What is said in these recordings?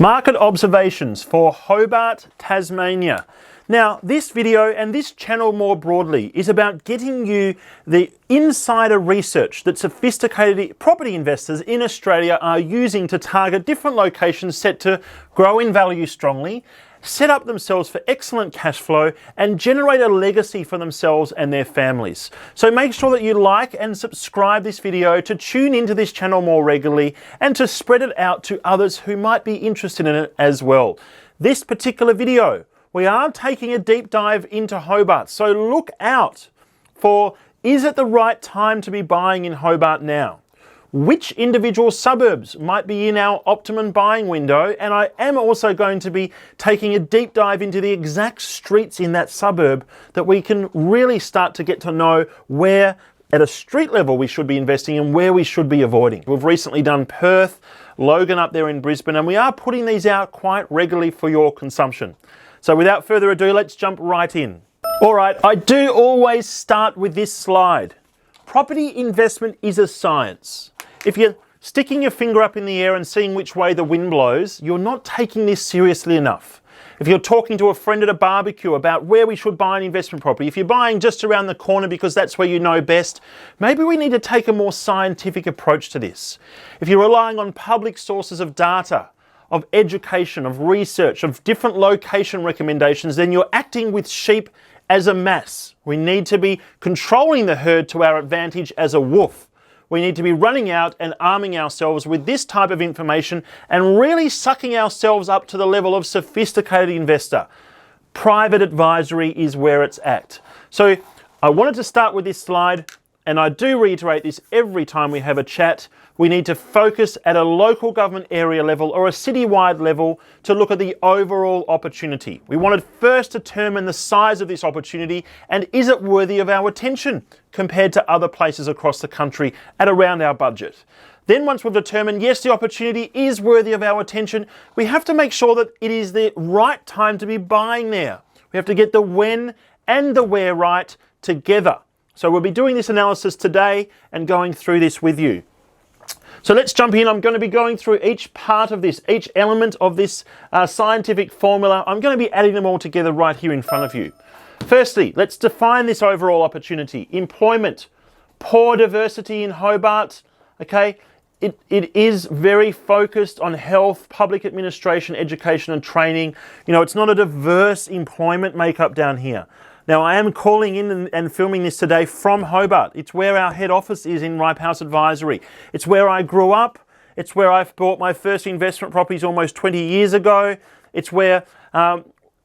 Market observations for Hobart, Tasmania. Now, this video and this channel more broadly is about getting you the insider research that sophisticated property investors in Australia are using to target different locations set to grow in value strongly, set up themselves for excellent cash flow, and generate a legacy for themselves and their families. So make sure that you like and subscribe this video to tune into this channel more regularly and to spread it out to others who might be interested in it as well. This particular video, we are taking a deep dive into Hobart, so look out for, is it the right time to be buying in Hobart now? Which individual suburbs might be in our optimum buying window, and I am also going to be taking a deep dive into the exact streets in that suburb that we can really start to get to know where at a street level we should be investing and where we should be avoiding. We've recently done Perth, Logan up there in Brisbane, and we are putting these out quite regularly for your consumption. So without further ado, let's jump right in. All right, I do always start with this slide. Property investment is a science. If you're sticking your finger up in the air and seeing which way the wind blows, you're not taking this seriously enough. If you're talking to a friend at a barbecue about where we should buy an investment property, if you're buying just around the corner because that's where you know best, maybe we need to take a more scientific approach to this. If you're relying on public sources of data, of education, of research, of different location recommendations, then you're acting with sheep as a mass. We need to be controlling the herd to our advantage as a wolf. We need to be running out and arming ourselves with this type of information and really sucking ourselves up to the level of sophisticated investor. Private advisory is where it's at. So I wanted to start with this slide, and I do reiterate this every time we have a chat. We need to focus at a local government area level or a citywide level to look at the overall opportunity. We want to first determine the size of this opportunity and is it worthy of our attention compared to other places across the country at around our budget. Then once we've determined, yes, the opportunity is worthy of our attention, we have to make sure that it is the right time to be buying there. We have to get the when and the where right together. So we'll be doing this analysis today and going through this with you. So let's jump in. I'm going to be going through each part of this, each element of this scientific formula. I'm going to be adding them all together right here in front of you. Firstly, let's define this overall opportunity. Employment, poor diversity in Hobart. Okay, it is very focused on health, public administration, education and training. You know, it's not a diverse employment makeup down here. Now, I am calling in and filming this today from Hobart. It's where our head office is in Ripehouse Advisory. It's where I grew up. It's where I bought my first investment properties almost 20 years ago. It's where,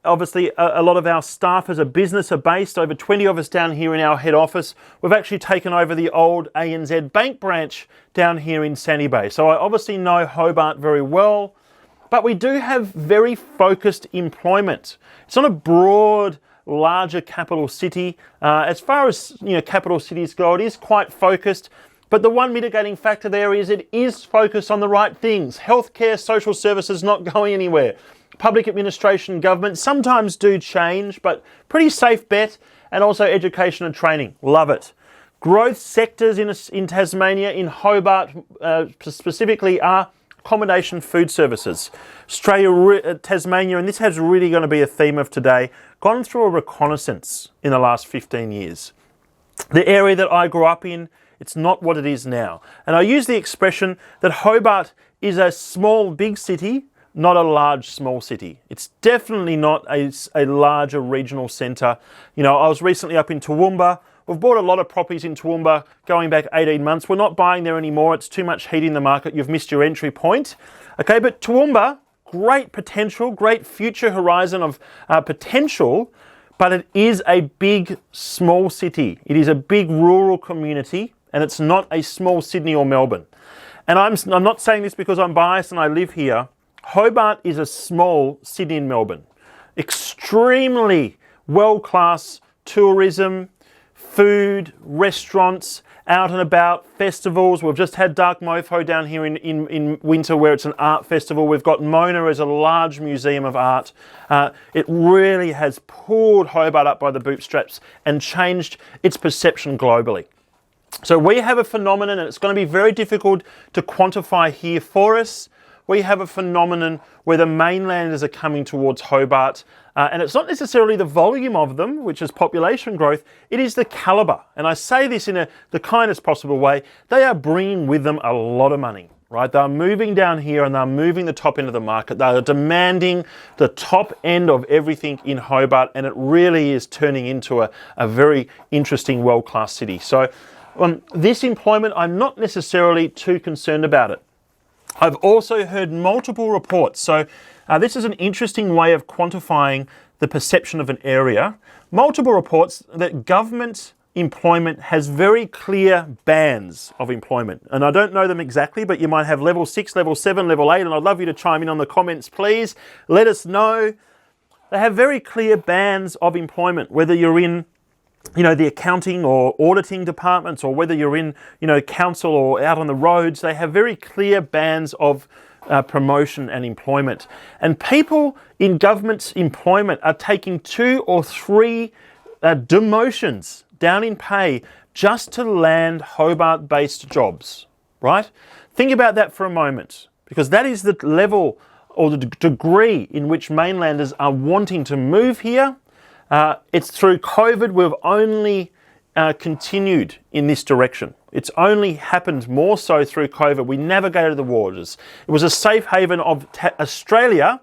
obviously, a lot of our staff as a business are based. Over 20 of us down here in our head office. We've actually taken over the old ANZ Bank branch down here in Sandy Bay. So I obviously know Hobart very well. But we do have very focused employment. It's not a broad, larger capital city. As far as capital cities go, it is quite focused, but the one mitigating factor there is it is focused on the right things. Healthcare, social services not going anywhere. Public administration, government sometimes do change, but pretty safe bet. And also education and training, love it. Growth sectors in Tasmania, in Hobart specifically, are accommodation, food services. Australia, Tasmania, and this has really going to be a theme of today, gone through a reconnaissance in the last 15 years. The area that I grew up in, it's not what it is now. And I use the expression that Hobart is a small, big city, not a large, small city. It's definitely not a larger regional centre. You know, I was recently up in Toowoomba. We've bought a lot of properties in Toowoomba going back 18 months. We're not buying there anymore. It's too much heat in the market. You've missed your entry point. Okay, but Toowoomba, great potential, great future horizon of potential, but it is a big, small city. It is a big rural community, and it's not a small Sydney or Melbourne. And I'm not saying this because I'm biased and I live here. Hobart is a small Sydney and Melbourne. Extremely world-class tourism, food, restaurants, out and about, festivals. We've just had Dark Mofo down here in winter where it's an art festival. We've got Mona as a large museum of art. It really has pulled Hobart up by the bootstraps and changed its perception globally. So we have a phenomenon, and it's going to be very difficult to quantify here for us. we have a phenomenon where the mainlanders are coming towards Hobart, and it's not necessarily the volume of them, which is population growth, it is the calibre. And I say this in the kindest possible way. They are bringing with them a lot of money, right? They're moving down here and they're moving the top end of the market. They are demanding the top end of everything in Hobart, and it really is turning into a very interesting world-class city. So this employment, I'm not necessarily too concerned about it. I've also heard multiple reports. So this is an interesting way of quantifying the perception of an area. Multiple reports that government employment has very clear bands of employment. And I don't know them exactly, but you might have level 6, level 7, level 8, and I'd love you to chime in on the comments, please. Let us know. They have very clear bands of employment, whether you're in the accounting or auditing departments, or whether you're in, council or out on the roads. They have very clear bands of promotion and employment. And people in government's employment are taking 2 or 3 demotions down in pay just to land Hobart-based jobs, right? Think about that for a moment, because that is the level or the degree in which mainlanders are wanting to move here. It's through COVID we've only continued in this direction. It's only happened more so through COVID. We navigated the waters. It was a safe haven of Australia,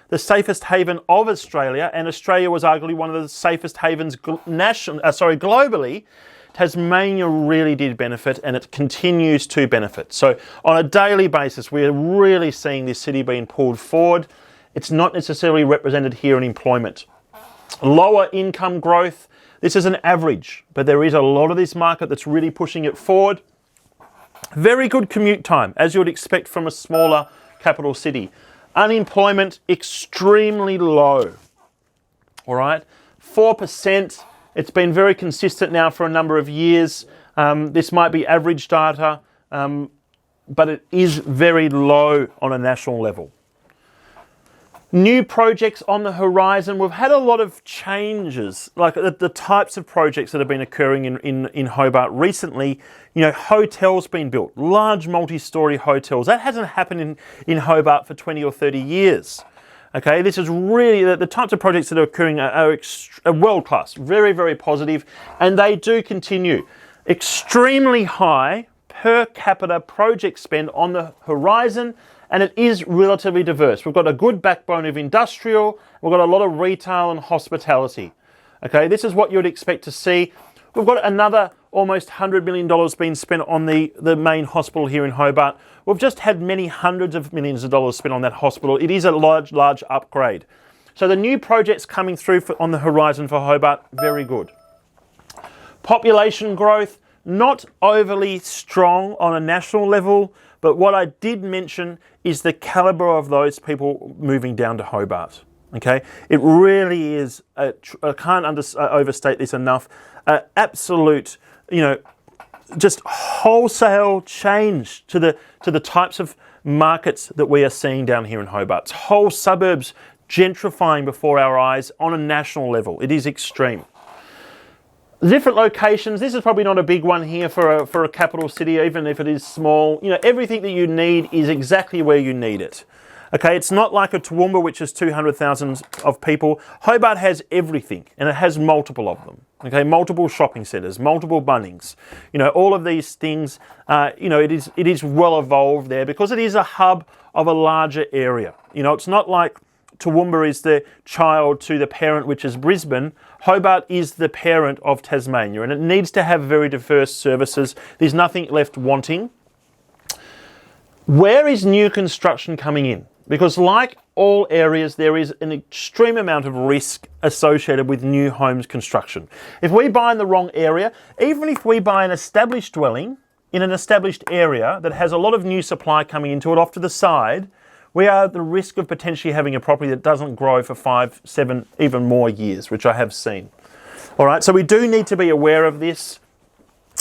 the safest haven of Australia, and Australia was arguably one of the safest havens globally. Tasmania really did benefit, and it continues to benefit. So on a daily basis, we're really seeing this city being pulled forward. It's not necessarily represented here in employment. Lower income growth, this is an average, but there is a lot of this market that's really pushing it forward. Very good commute time, as you would expect from a smaller capital city. Unemployment, extremely low. All right, 4%. It's been very consistent now for a number of years. This might be average data, but it is very low on a national level. New projects on the horizon. We've had a lot of changes, like the types of projects that have been occurring in Hobart recently. Hotels being built, large multi-storey hotels. That hasn't happened in Hobart for 20 or 30 years. Okay, this is really, the types of projects that are occurring are world-class, very, very positive, and they do continue. Extremely high per capita project spend on the horizon, and it is relatively diverse. We've got a good backbone of industrial, we've got a lot of retail and hospitality. Okay, this is what you'd expect to see. We've got another almost $100 million being spent on the main hospital here in Hobart. We've just had many hundreds of millions of dollars spent on that hospital. It is a large, large upgrade. So the new projects coming through on the horizon for Hobart, very good. Population growth, not overly strong on a national level, but what I did mention is the calibre of those people moving down to Hobart. Okay, it really is, I can't overstate this enough, absolute, just wholesale change to the types of markets that we are seeing down here in Hobart. Whole suburbs gentrifying before our eyes on a national level. It is extreme. Different locations. This is probably not a big one here for a capital city, even if it is small. Everything that you need is exactly where you need it. Okay, it's not like a Toowoomba, which is 200,000 of people. Hobart has everything, and it has multiple of them. Okay, multiple shopping centres, multiple Bunnings. All of these things. It is well evolved there because it is a hub of a larger area. It's not like Toowoomba is the child to the parent, which is Brisbane. Hobart is the parent of Tasmania, and it needs to have very diverse services. There's nothing left wanting. Where is new construction coming in? Because like all areas, there is an extreme amount of risk associated with new homes construction. If we buy in the wrong area, even if we buy an established dwelling in an established area that has a lot of new supply coming into it off to the side, we are at the risk of potentially having a property that doesn't grow for 5, 7, even more years, which I have seen. All right, so we do need to be aware of this.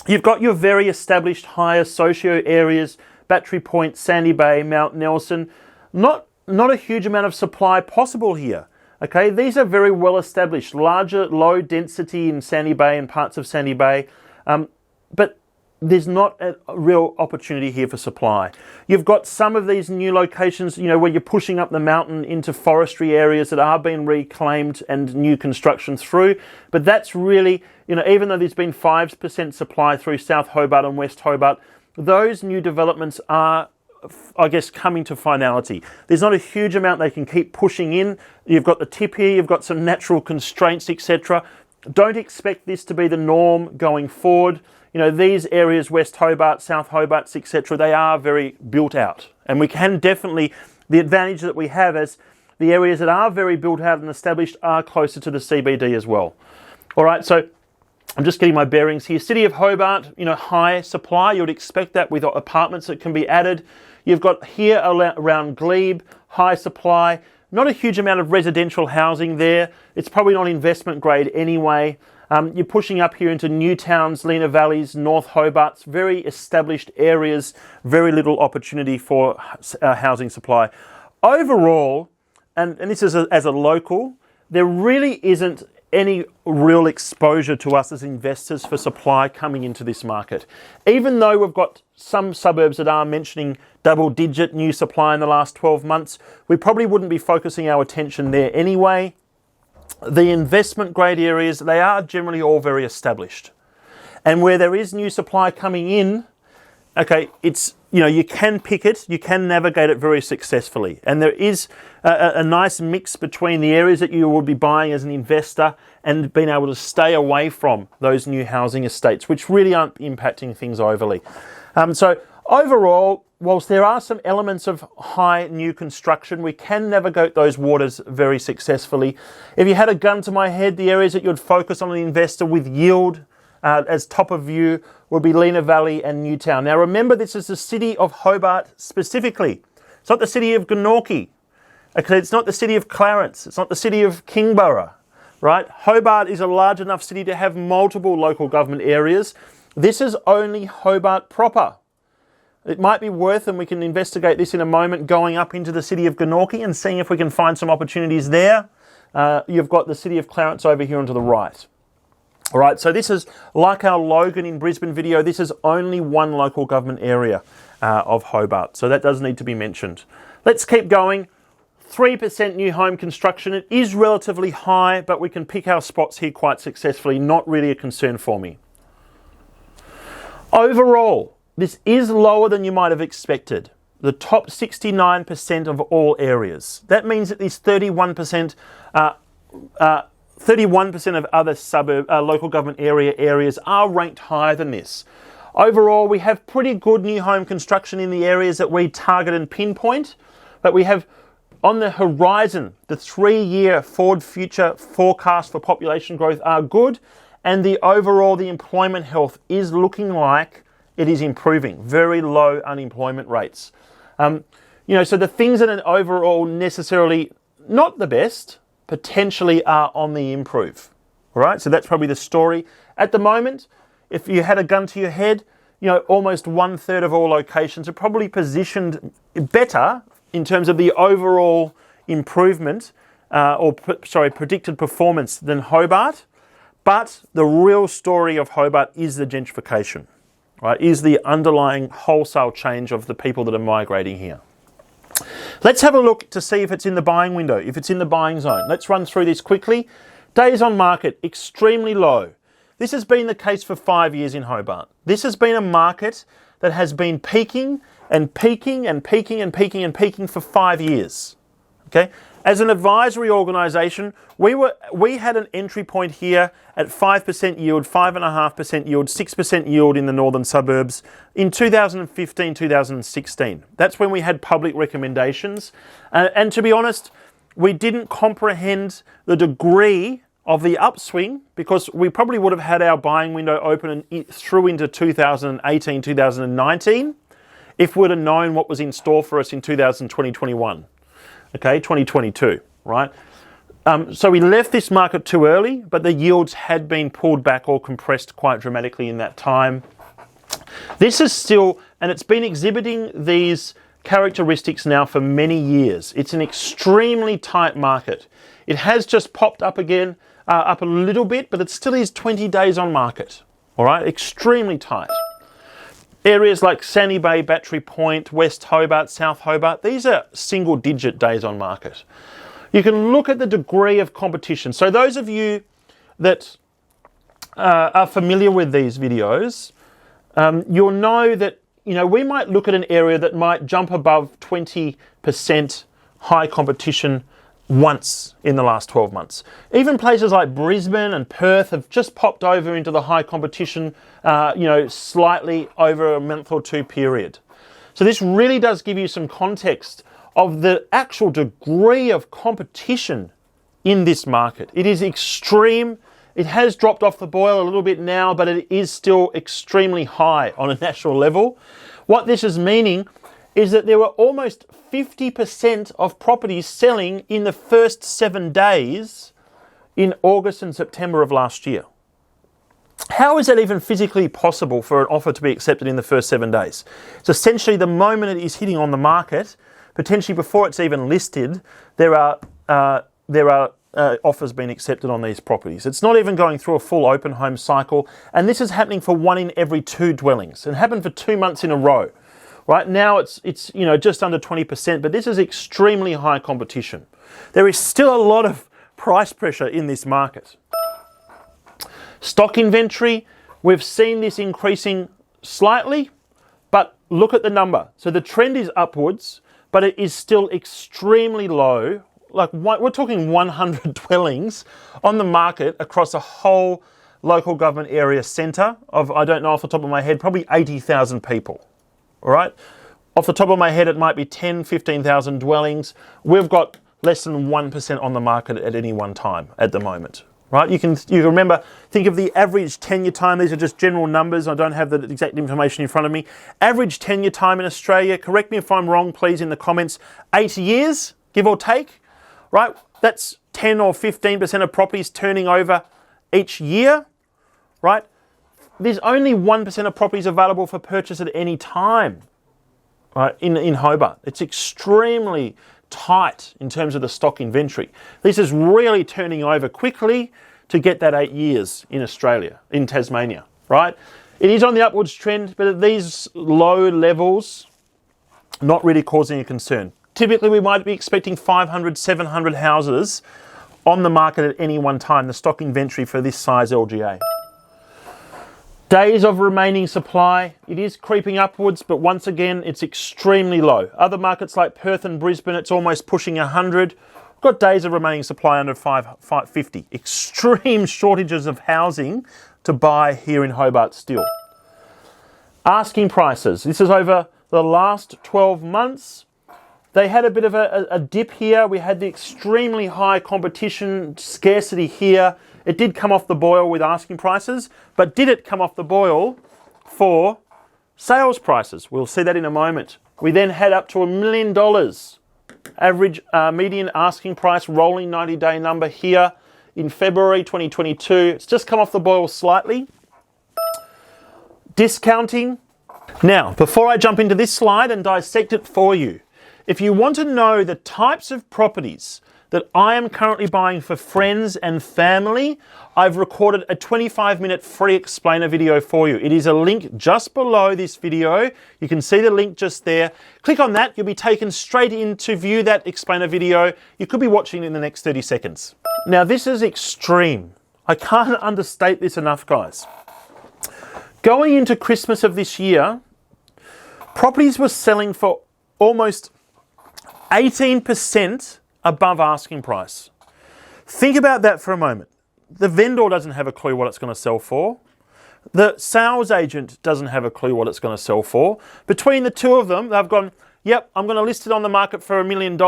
You've got your very established higher socio areas, Battery Point, Sandy Bay, Mount Nelson. Not a huge amount of supply possible here. Okay, these are very well established, larger, low density in Sandy Bay and parts of Sandy Bay. But there's not a real opportunity here for supply. You've got some of these new locations, where you're pushing up the mountain into forestry areas that are being reclaimed and new construction through. But that's really, even though there's been 5% supply through South Hobart and West Hobart, those new developments are, I guess, coming to finality. There's not a huge amount they can keep pushing in. You've got the tip here, you've got some natural constraints, etc. Don't expect this to be the norm going forward. These areas, West Hobart, South Hobart, etc., they are very built out. And we can definitely, the advantage that we have as the areas that are very built out and established are closer to the CBD as well. All right, so I'm just getting my bearings here. City of Hobart, high supply. You would expect that with apartments that can be added. You've got here around Glebe, high supply. Not a huge amount of residential housing there. It's probably not investment grade anyway. You're pushing up here into Newtowns, Lena Valleys, North Hobart's, very established areas, very little opportunity for housing supply. Overall, and this is as a local, there really isn't any real exposure to us as investors for supply coming into this market. Even though we've got some suburbs that are mentioning double-digit new supply in the last 12 months, we probably wouldn't be focusing our attention there anyway. The investment grade areas, they are generally all very established. And where there is new supply coming in, okay, it's, you can pick it, you can navigate it very successfully. And there is a nice mix between the areas that you will be buying as an investor and being able to stay away from those new housing estates, which really aren't impacting things overly. So overall, whilst there are some elements of high new construction, we can navigate those waters very successfully. If you had a gun to my head, the areas that you'd focus on an investor with yield as top of view would be Lena Valley and Newtown. Now remember, this is the city of Hobart specifically. It's not the city of Glenorchy. Okay, it's not the city of Clarence. It's not the city of Kingborough, right? Hobart is a large enough city to have multiple local government areas. This is only Hobart proper. It might be worth, and we can investigate this in a moment, going up into the city of Glenorchy and seeing if we can find some opportunities there. You've got the city of Clarence over here on to the right. All right, so this is like our Logan in Brisbane video. This is only one local government area of Hobart, so that does need to be mentioned. Let's keep going. 3% new home construction. It is relatively high, but we can pick our spots here quite successfully. Not really a concern for me. Overall, this is lower than you might have expected. The top 69% of all areas. That means that these 31% of other suburb local government areas are ranked higher than this. Overall, we have pretty good new home construction in the areas that we target and pinpoint, but we have on the horizon, the 3-year forward future forecast for population growth are good, and the employment health is looking like it is improving. Very low unemployment rates. So the things that are overall necessarily not the best, potentially are on the improve. All right, so that's probably the story. At the moment, if you had a gun to your head, almost 1/3 of all locations are probably positioned better in terms of the overall improvement predicted performance than Hobart. But the real story of Hobart is the gentrification, right? Is the underlying wholesale change of the people that are migrating here. Let's have a look to see if it's in the buying window, if it's in the buying zone. Let's run through this quickly. Days on market, extremely low. This has been the case for 5 years in Hobart. This has been a market that has been peaking and peaking and peaking and peaking and peaking for 5 years. Okay? As an advisory organisation, we had an entry point here at 5% yield, 5.5% yield, 6% yield in the northern suburbs in 2015, 2016. That's when we had public recommendations. And to be honest, we didn't comprehend the degree of the upswing because we probably would have had our buying window open through into 2018, 2019 if we'd have known what was in store for us in 2020-21. Okay, 2022, right? So we left this market too early, but the yields had been pulled back or compressed quite dramatically in that time. This is still, and it's been exhibiting these characteristics now for many years. It's an extremely tight market. It has just popped up again, up a little bit, but it still is 20 days on market, all right? Extremely tight. Areas like Sandy Bay, Battery Point, West Hobart, South Hobart, these are single-digit days on market. You can look at the degree of competition. So those of you that are familiar with these videos, you'll know that we might look at an area that might jump above 20% high competition once in the last 12 months. Even places like Brisbane and Perth have just popped over into the high competition, slightly over a month or two period. So this really does give you some context of the actual degree of competition in this market. It is extreme. It has dropped off the boil a little bit now, but it is still extremely high on a national level. What this is meaning is that there were almost 50% of properties selling in the first 7 days in August and September of last year. How is that even physically possible for an offer to be accepted in the first 7 days? It's essentially the moment it is hitting on the market, potentially before it's even listed, there are offers being accepted on these properties. It's not even going through a full open home cycle, and this is happening for 1 in every 2 dwellings, and happened for 2 months in a row. Right now it's just under 20%, but this is extremely high competition. There is still a lot of price pressure in this market. Stock inventory, we've seen this increasing slightly, but look at the number. So the trend is upwards, but it is still extremely low. Like we're talking 100 dwellings on the market across a whole local government area centre of, I don't know off the top of my head, probably 80,000 people. All right, off the top of my head, it might be 10, 15,000 dwellings. We've got less than 1% on the market at any one time at the moment. Right? You can remember, think of the average tenure time. These are just general numbers. I don't have the exact information in front of me. Average tenure time in Australia, correct me if I'm wrong, please, in the comments, 8 years, give or take. Right? That's 10 or 15% of properties turning over each year. Right? There's only 1% of properties available for purchase at any time, right, in Hobart. It's extremely tight in terms of the stock inventory. This is really turning over quickly to get that 8 years in Australia, in Tasmania, right? It is on the upwards trend, but at these low levels, not really causing a concern. Typically, we might be expecting 500, 700 houses on the market at any one time, the stock inventory for this size LGA. Days of remaining supply, it is creeping upwards, but once again, it's extremely low. Other markets like Perth and Brisbane, it's almost pushing 100. We've got days of remaining supply under 550. Extreme shortages of housing to buy here in Hobart still. Asking prices. This is over the last 12 months. They had a bit of a dip here. We had the extremely high competition, scarcity here. It did come off the boil with asking prices, but did it come off the boil for sales prices? We'll see that in a moment. We then had up to $1 million average median asking price, rolling 90-day number here in February 2022. It's just come off the boil slightly. Discounting. Now, before I jump into this slide and dissect it for you, if you want to know the types of properties that I am currently buying for friends and family, I've recorded a 25-minute free explainer video for you. It is a link just below this video. You can see the link just there. Click on that, you'll be taken straight in to view that explainer video. You could be watching it in the next 30 seconds. Now, this is extreme. I can't understate this enough, guys. Going into Christmas of this year, properties were selling for almost 18% above asking price. Think about that for a moment. The vendor doesn't have a clue what it's going to sell for. The sales agent doesn't have a clue what it's going to sell for. Between the two of them, they've gone, yep, I'm going to list it on the market for $1 million,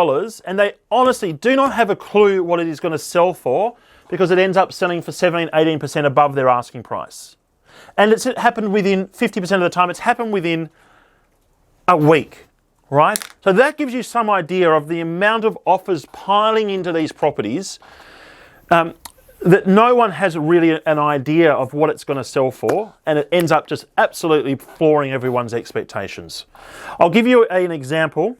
and they honestly do not have a clue what it is going to sell for because it ends up selling for 17, 18% above their asking price. And it's happened within 50% of the time, it's happened within a week. Right? So that gives you some idea of the amount of offers piling into these properties that no one has really an idea of what it's going to sell for, and it ends up just absolutely flooring everyone's expectations. I'll give you an example.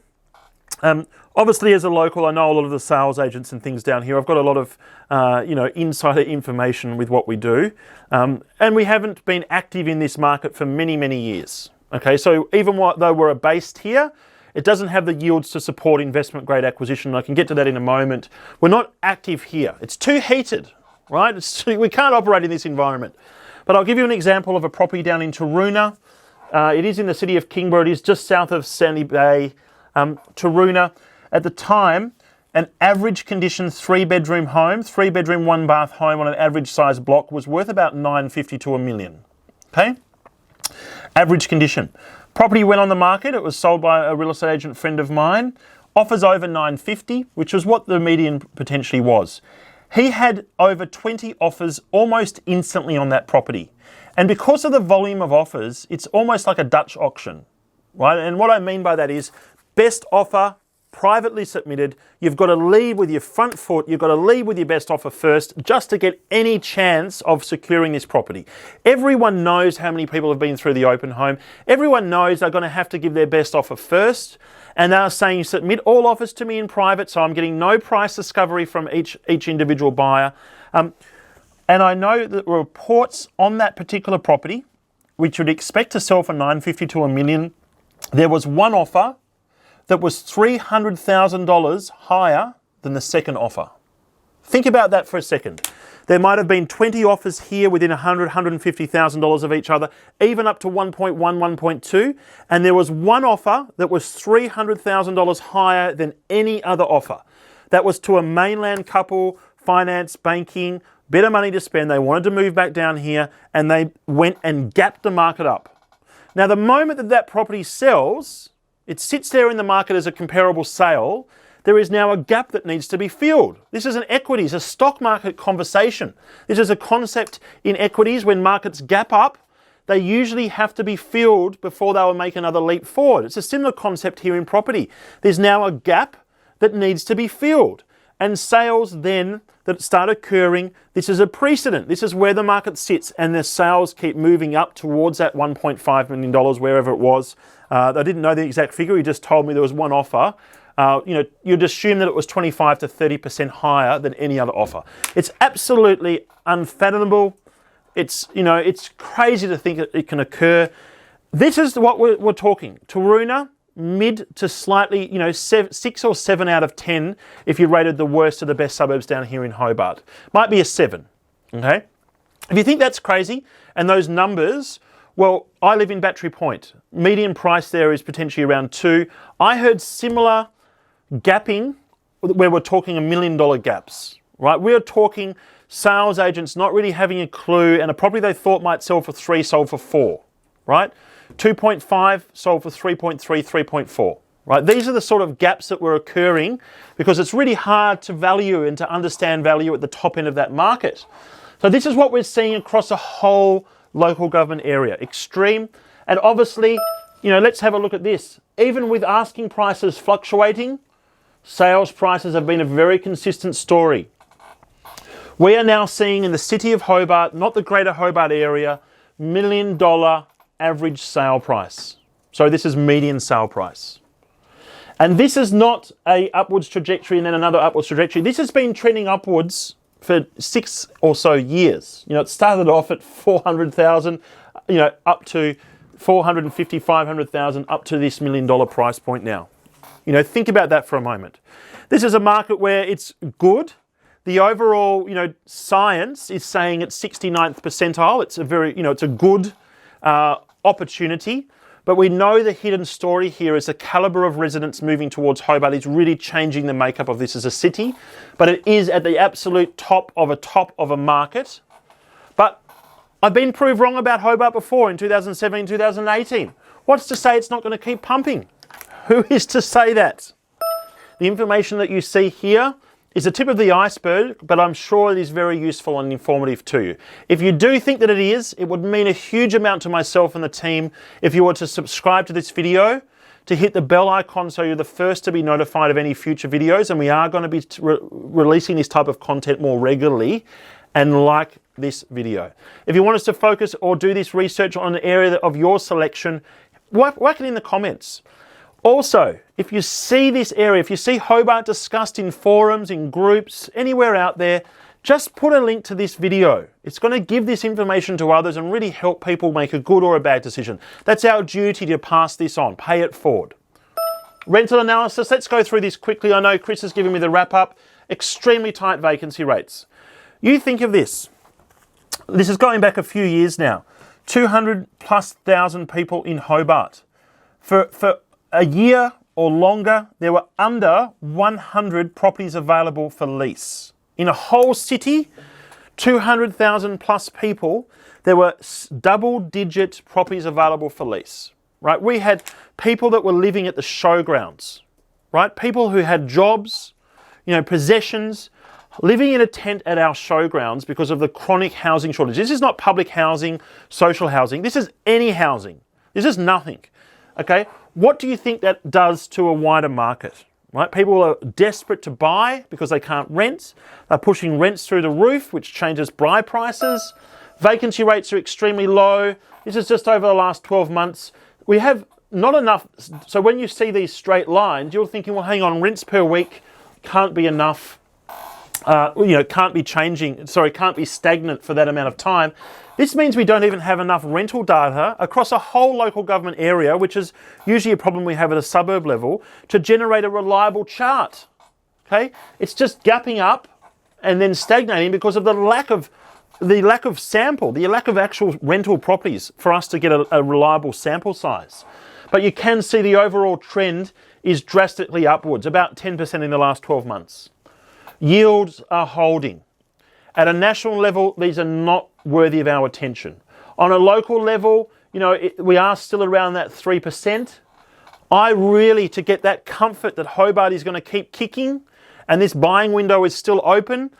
Obviously, as a local, I know a lot of the sales agents and things down here. I've got a lot of insider information with what we do, and we haven't been active in this market for many, many years. Okay, so even though we're based here, it doesn't have the yields to support investment grade acquisition. I can get to that in a moment. We're not active here. It's too heated, right? We can't operate in this environment. But I'll give you an example of a property down in Taroona. It is in the city of Kingborough. It is just south of Sandy Bay. Taroona, at the time, an average condition 3-bedroom home, 3-bedroom, 1-bath home on an average size block was worth about $950 to $1 million. Okay? Average condition. Property went on the market. It was sold by a real estate agent friend of mine. Offers over $950, which was what the median potentially was. He had over 20 offers almost instantly on that property. And because of the volume of offers, it's almost like a Dutch auction, right? And what I mean by that is best offer, privately submitted. You've got to lead with your front foot. You've got to lead with your best offer first just to get any chance of securing this property. Everyone knows how many people have been through the open home. Everyone knows they're going to have to give their best offer first. And they're saying, submit all offers to me in private, so I'm getting no price discovery from each individual buyer. And I know that reports on that particular property, which would expect to sell for $950 to $1 million, there was one offer that was $300,000 higher than the second offer. Think about that for a second. There might have been 20 offers here within $100,000, $150,000 of each other, even up to 1.1, 1.2, and there was one offer that was $300,000 higher than any other offer. That was to a mainland couple, finance, banking, better money to spend. They wanted to move back down here, and they went and gapped the market up. Now, the moment that that property sells, it sits there in the market as a comparable sale. There is now a gap that needs to be filled. This is an equities, a stock market conversation. This is a concept in equities. When markets gap up, they usually have to be filled before they will make another leap forward. It's a similar concept here in property. There's now a gap that needs to be filled. And sales then that start occurring, this is a precedent. This is where the market sits, and the sales keep moving up towards that $1.5 million, wherever it was. I didn't know the exact figure. He just told me there was one offer. You'd assume that it was 25 to 30% higher than any other offer. It's absolutely unfathomable. It's crazy to think that it can occur. This is what we're talking. Taroona, mid to slightly, 6 or 7 out of 10 if you rated the worst of the best suburbs down here in Hobart. Might be a 7, okay? If you think that's crazy, and those numbers, well, I live in Battery Point. Median price there is potentially around 2. I heard similar gapping where we're talking $1 million gaps, right? We're talking sales agents not really having a clue, and a property they thought might sell for 3 sold for 4, right? 2.5 sold for 3.3, 3.4, right? These are the sort of gaps that were occurring because it's really hard to value and to understand value at the top end of that market. So this is what we're seeing across a whole local government area. Extreme. And obviously, let's have a look at this. Even with asking prices fluctuating, sales prices have been a very consistent story. We are now seeing in the city of Hobart, not the greater Hobart area, $1 million average sale price. So this is median sale price. And this is not a upwards trajectory and then another upwards trajectory. This has been trending upwards for 6 or so years. It started off at 400,000, up to 450, 500,000, up to this $1 million price point now. Think about that for a moment. This is a market where it's good. The overall, science is saying it's 69th percentile. It's a very, it's a good opportunity. But we know the hidden story here is the calibre of residents moving towards Hobart is really changing the makeup of this as a city. But it is at the absolute top of a market. But I've been proved wrong about Hobart before in 2017, 2018. What's to say it's not going to keep pumping? Who is to say that? The information that you see here is the tip of the iceberg, but I'm sure it is very useful and informative to you. If you do think that it is, it would mean a huge amount to myself and the team if you were to subscribe to this video, to hit the bell icon so you're the first to be notified of any future videos, and we are going to be releasing this type of content more regularly, and like this video. If you want us to focus or do this research on an area of your selection, whack it in the comments. Also, if you see this area, if you see Hobart discussed in forums, in groups, anywhere out there, just put a link to this video. It's going to give this information to others and really help people make a good or a bad decision. That's our duty, to pass this on, pay it forward. Rental analysis, let's go through this quickly. I know Chris has given me the wrap up. Extremely tight vacancy rates. You think of this. This is going back a few years now. 200,000+ people in Hobart. For a year or longer, there were under 100 properties available for lease. In a whole city, 200,000+ people, there were double-digit properties available for lease. Right? We had people that were living at the showgrounds. Right? People who had jobs, possessions, living in a tent at our showgrounds because of the chronic housing shortage. This is not public housing, social housing. This is any housing. This is nothing. Okay? What do you think that does to a wider market? Right? People are desperate to buy because they can't rent. They're pushing rents through the roof, which changes buy prices. Vacancy rates are extremely low. This is just over the last 12 months. We have not enough. So when you see these straight lines, you're thinking, well, hang on, rents per week can't be enough. Can't be stagnant for that amount of time. This means we don't even have enough rental data across a whole local government area, which is usually a problem we have at a suburb level, to generate a reliable chart. Okay? It's just gapping up and then stagnating because of the lack of sample, the lack of actual rental properties for us to get a reliable sample size. But you can see the overall trend is drastically upwards, about 10% in the last 12 months. Yields are holding. At a national level, these are not worthy of our attention. On a local level, we are still around that 3%. To get that comfort that Hobart is going to keep kicking and this buying window is still open,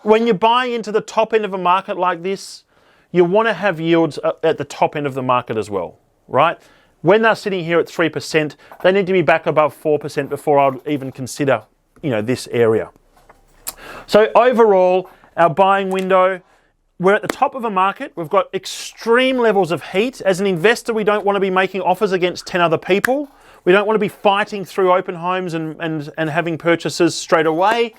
when you're buying into the top end of a market like this, you want to have yields at the top end of the market as well, right? When they're sitting here at 3%, they need to be back above 4% before I'd even consider, this area. So overall, our buying window, we're at the top of a market. We've got extreme levels of heat. As an investor, we don't want to be making offers against 10 other people. We don't want to be fighting through open homes and having purchases straight away.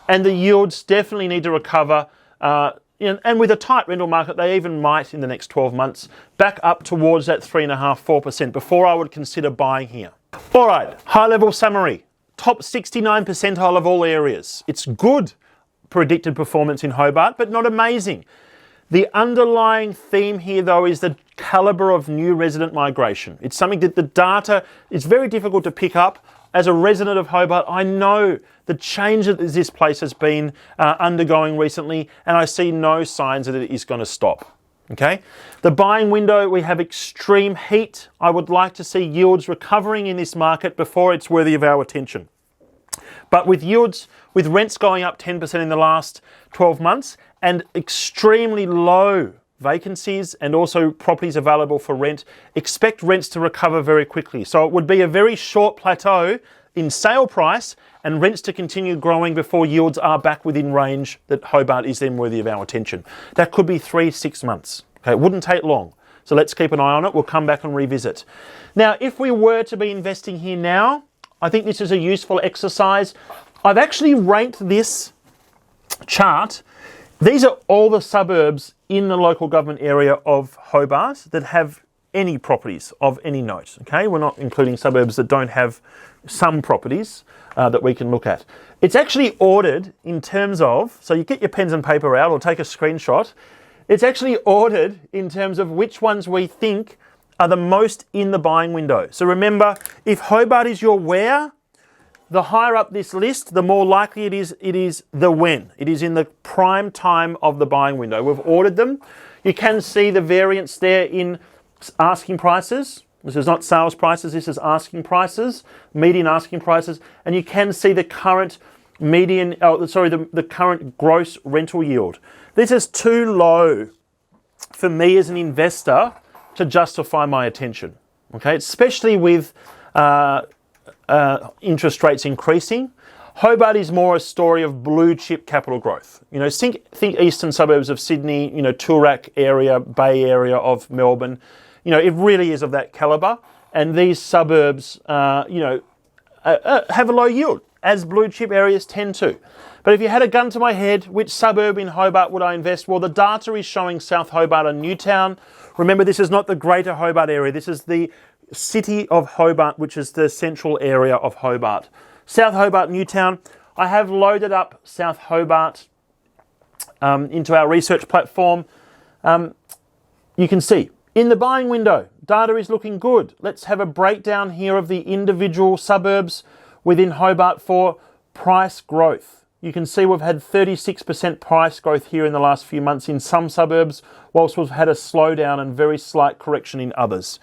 And the yields definitely need to recover. And with a tight rental market, they even might, in the next 12 months, back up towards that 3.5–4% before I would consider buying here. All right, high-level summary. Top 69 percentile of all areas. It's good predicted performance in Hobart, but not amazing. The underlying theme here, though, is the calibre of new resident migration. It's something that the data is very difficult to pick up. As a resident of Hobart, I know the change that this place has been undergoing recently, and I see no signs that it is going to stop. Okay? The buying window, we have extreme heat. I would like to see yields recovering in this market before it's worthy of our attention. But with rents going up 10% in the last 12 months and extremely low vacancies and also properties available for rent, expect rents to recover very quickly. So it would be a very short plateau in sale price and rents to continue growing before yields are back within range that Hobart is then worthy of our attention. That could be 3–6 months. Okay, it wouldn't take long. So let's keep an eye on it. We'll come back and revisit. Now, if we were to be investing here now, I think this is a useful exercise. I've actually ranked this chart. These are all the suburbs in the local government area of Hobart that have any properties of any note. Okay, we're not including suburbs that don't have some properties that we can look at. It's actually ordered in terms of, so you get your pens and paper out or take a screenshot. It's actually ordered in terms of which ones we think are the most in the buying window. So remember, if Hobart is your where, the higher up this list, the more likely it is the when. It is in the prime time of the buying window. We've ordered them. You can see the variance there in asking prices. This is not sales prices, this is asking prices, median asking prices, and you can see the current the current gross rental yield. This is too low for me as an investor to justify my attention. Okay, especially with interest rates increasing. Hobart is more a story of blue chip capital growth. Think eastern suburbs of Sydney, Toorak area, Bay area of Melbourne. It really is of that calibre. And these suburbs, have a low yield. as blue chip areas tend to. But if you had a gun to my head, which suburb in Hobart would I invest? Well, the data is showing South Hobart and Newtown. Remember, this is not the greater Hobart area. This is the city of Hobart, which is the central area of Hobart. South Hobart, Newtown. I have loaded up South Hobart into our research platform. You can see in the buying window, data is looking good. Let's have a breakdown here of the individual suburbs within Hobart for price growth. You can see we've had 36% price growth here in the last few months in some suburbs, whilst we've had a slowdown and very slight correction in others.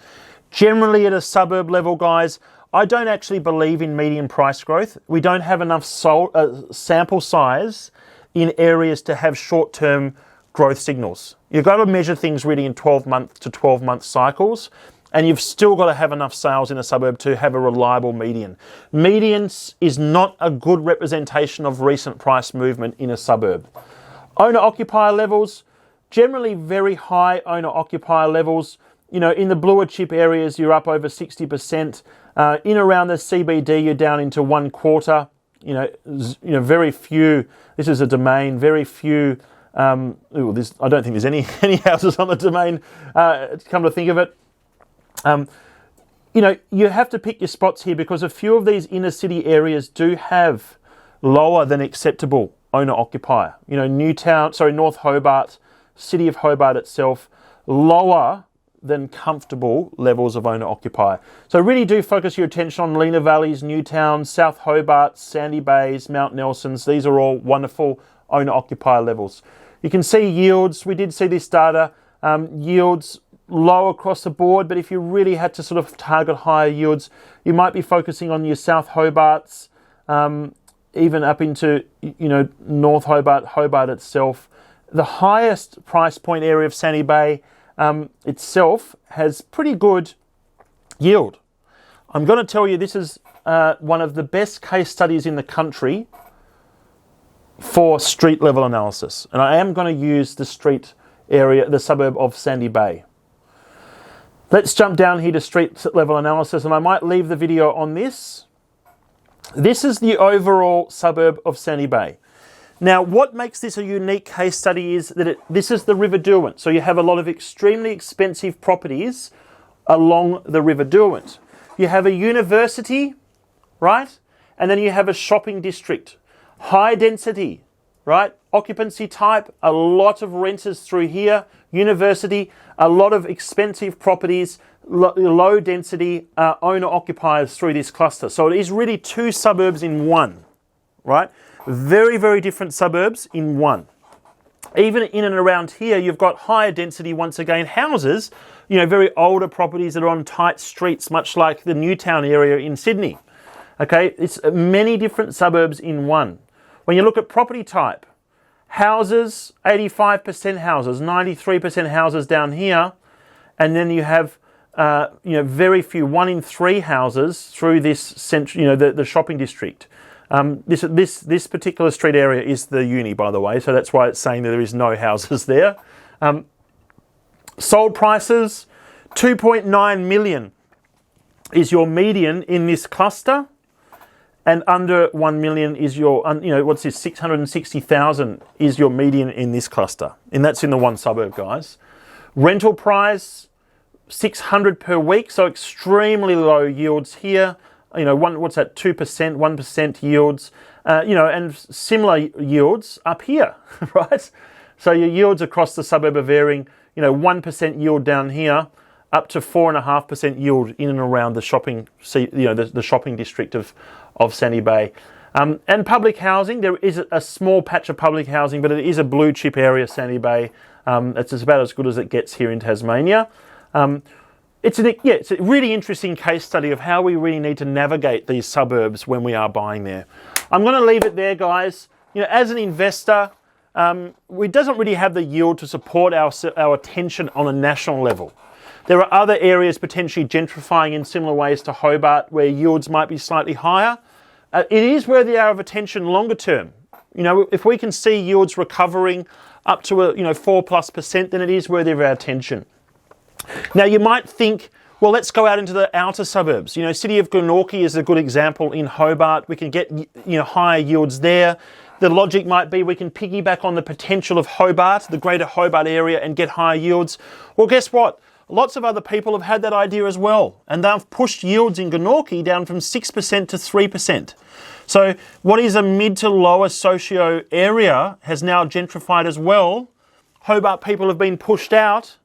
Generally at a suburb level, guys, I don't actually believe in median price growth. We don't have enough sample size in areas to have short-term growth signals. You've got to measure things really in 12-month to 12-month cycles, and you've still got to have enough sales in a suburb to have a reliable median. Median is not a good representation of recent price movement in a suburb. Owner-occupier levels, generally very high owner-occupier levels. You know, in the bluer chip areas, you're up over 60%. In around the CBD, you're down into 1/4. You know, very few. This is a domain. Very few. I don't think there's any houses on the domain. Come to think of it, you know, you have to pick your spots here because a few of these inner city areas do have lower than acceptable owner-occupier. You know, North Hobart, City of Hobart itself, lower than comfortable levels of owner-occupier. So really do focus your attention on Lena Valleys, Newtown, South Hobart, Sandy Bays, Mount Nelsons. These are all wonderful owner-occupier levels. You can see yields. We did see this data. Yields low across the board, but if you really had to sort of target higher yields, you might be focusing on your South Hobarts, even up into, you know, North Hobart, Hobart itself. The highest price point area of Sandy Bay itself has pretty good yield. I'm going to tell you this is one of the best case studies in the country for street level analysis. And I am going to use the street area, the suburb of Sandy Bay. Let's jump down here to street level analysis, and I might leave the video on this. This is the overall suburb of Sandy Bay. Now, what makes this a unique case study is that this is the River Derwent. So you have a lot of extremely expensive properties along the River Derwent. You have a university, right? And then you have a shopping district. High density, right? Occupancy type, a lot of renters through here. University, a lot of expensive properties, low density owner occupiers through this cluster. So it is really two suburbs in one, right? Very, very different suburbs in one. Even in and around here, you've got higher density, once again, houses, you know, very older properties that are on tight streets, much like the Newtown area in Sydney. Okay, it's many different suburbs in one. When you look at property type, houses, 85% houses, 93% houses down here, and then you have you know, very few, 1 in 3 houses through this central, you know, the shopping district. This particular street area is the uni, by the way, so that's why it's saying that there is no houses there. Sold prices, 2.9 million is your median in this cluster. And under 1 million is your, you know, what's this, 660,000 is your median in this cluster. And that's in the one suburb, guys. Rental price, 600 per week, so extremely low yields here. You know, what's that, 2%, 1% yields, you know, and similar yields up here, right? So your yields across the suburb are varying, you know, 1% yield down here, up to 4.5% yield in and around the shopping, you know, the shopping district of Sandy Bay. And public housing, there is a small patch of public housing, but it is a blue chip area, Sandy Bay. It's about as good as it gets here in Tasmania. It's a really interesting case study of how we really need to navigate these suburbs when we are buying there. I'm going to leave it there, guys. You know, as an investor, it doesn't really have the yield to support our attention on a national level. There are other areas potentially gentrifying in similar ways to Hobart where yields might be slightly higher. It is worthy of attention longer term. You know, if we can see yields recovering up to 4+%, then it is worthy of our attention. Now you might think, Well, let's go out into the outer suburbs. You know, City of Glenorchy is a good example in Hobart. We can get, higher yields there. The logic might be we can piggyback on the potential of Hobart, the greater Hobart area, and get higher yields. Well, guess what? Lots of other people have had that idea as well, and they've pushed yields in Glenorchy down from 6% to 3%. So what is a mid to lower socio area has now gentrified as well. Hobart people have been pushed out,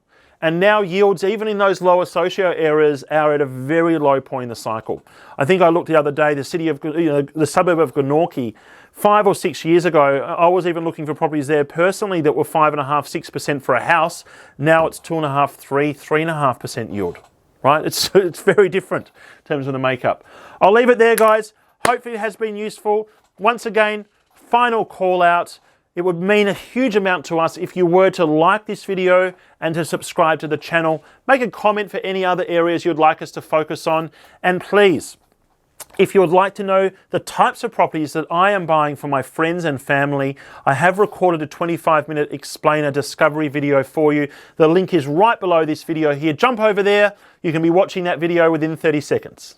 and now yields, even in those lower socio areas, are at a very low point in the cycle. I think I looked the other day, the suburb of Glenorchy, 5 or 6 years ago, I was even looking for properties there personally that were 5.5%, 6% for a house. Now it's 2.5%, 3.5% yield, right? It's very different in terms of the makeup. I'll leave it there, guys. Hopefully it has been useful. Once again, final call out. It would mean a huge amount to us if you were to like this video and to subscribe to the channel. Make a comment for any other areas you'd like us to focus on. And please, if you would like to know the types of properties that I am buying for my friends and family, I have recorded a 25-minute explainer discovery video for you. The link is right below this video here. Jump over there. You can be watching that video within 30 seconds.